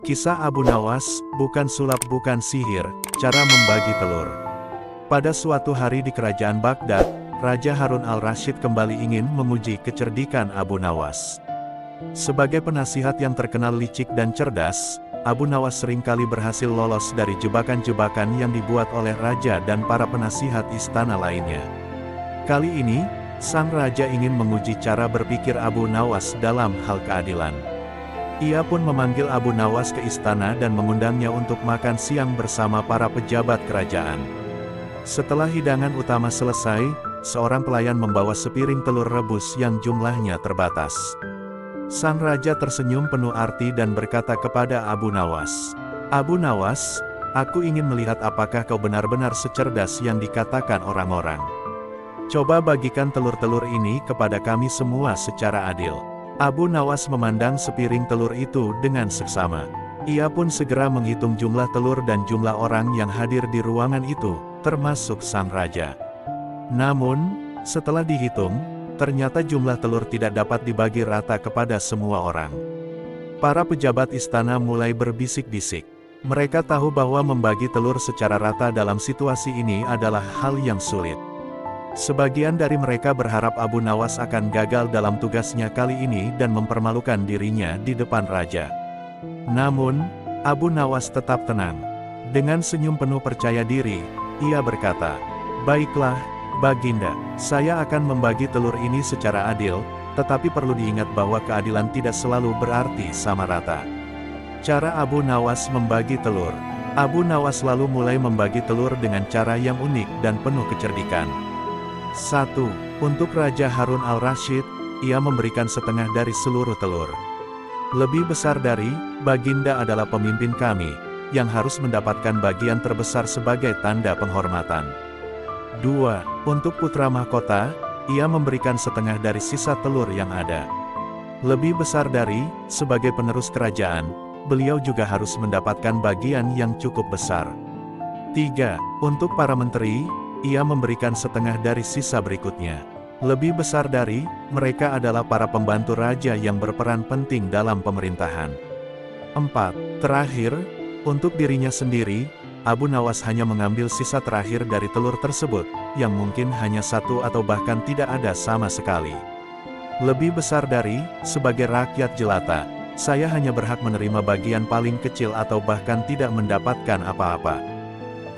Kisah Abu Nawas, bukan sulap bukan sihir, cara membagi telur. Pada suatu hari di kerajaan Baghdad, Raja Harun al-Rasyid kembali ingin menguji kecerdikan Abu Nawas. Sebagai penasihat yang terkenal licik dan cerdas, Abu Nawas seringkali berhasil lolos dari jebakan-jebakan yang dibuat oleh raja dan para penasihat istana lainnya. Kali ini, sang raja ingin menguji cara berpikir Abu Nawas dalam hal keadilan. Ia pun memanggil Abu Nawas ke istana dan mengundangnya untuk makan siang bersama para pejabat kerajaan. Setelah hidangan utama selesai, seorang pelayan membawa sepiring telur rebus yang jumlahnya terbatas. Sang raja tersenyum penuh arti dan berkata kepada Abu Nawas, "Abu Nawas, aku ingin melihat apakah kau benar-benar secerdas yang dikatakan orang-orang. Coba bagikan telur-telur ini kepada kami semua secara adil." Abu Nawas memandang sepiring telur itu dengan seksama. Ia pun segera menghitung jumlah telur dan jumlah orang yang hadir di ruangan itu, termasuk sang raja. Namun, setelah dihitung, ternyata jumlah telur tidak dapat dibagi rata kepada semua orang. Para pejabat istana mulai berbisik-bisik. Mereka tahu bahwa membagi telur secara rata dalam situasi ini adalah hal yang sulit. Sebagian dari mereka berharap Abu Nawas akan gagal dalam tugasnya kali ini dan mempermalukan dirinya di depan raja. Namun, Abu Nawas tetap tenang. Dengan senyum penuh percaya diri, ia berkata, "Baiklah, Baginda, saya akan membagi telur ini secara adil, tetapi perlu diingat bahwa keadilan tidak selalu berarti sama rata." Cara Abu Nawas membagi telur. Abu Nawas lalu mulai membagi telur dengan cara yang unik dan penuh kecerdikan. 1. Untuk Raja Harun al-Rasyid, ia memberikan setengah dari seluruh telur. Lebih besar dari, Baginda adalah pemimpin kami, yang harus mendapatkan bagian terbesar sebagai tanda penghormatan. 2. Untuk putra mahkota, ia memberikan setengah dari sisa telur yang ada. Lebih besar dari, sebagai penerus kerajaan, beliau juga harus mendapatkan bagian yang cukup besar. 3. Untuk para menteri, ia memberikan setengah dari sisa berikutnya. Lebih besar dari, mereka adalah para pembantu raja yang berperan penting dalam pemerintahan. 4. Terakhir, untuk dirinya sendiri, Abu Nawas hanya mengambil sisa terakhir dari telur tersebut, yang mungkin hanya satu atau bahkan tidak ada sama sekali. Lebih besar dari, sebagai rakyat jelata, saya hanya berhak menerima bagian paling kecil atau bahkan tidak mendapatkan apa-apa.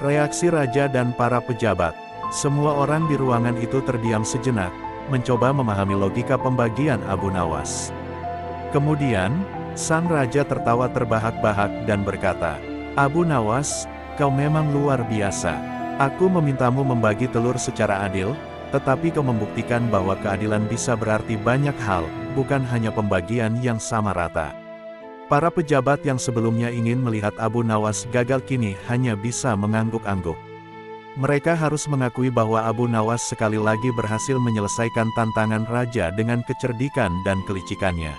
Reaksi raja dan para pejabat. Semua orang di ruangan itu terdiam sejenak, mencoba memahami logika pembagian Abu Nawas. Kemudian, sang raja tertawa terbahak-bahak dan berkata, "Abu Nawas, kau memang luar biasa. Aku memintamu membagi telur secara adil, tetapi kau membuktikan bahwa keadilan bisa berarti banyak hal, bukan hanya pembagian yang sama rata." Para pejabat yang sebelumnya ingin melihat Abu Nawas gagal kini hanya bisa mengangguk-angguk. Mereka harus mengakui bahwa Abu Nawas sekali lagi berhasil menyelesaikan tantangan raja dengan kecerdikan dan kelicikannya.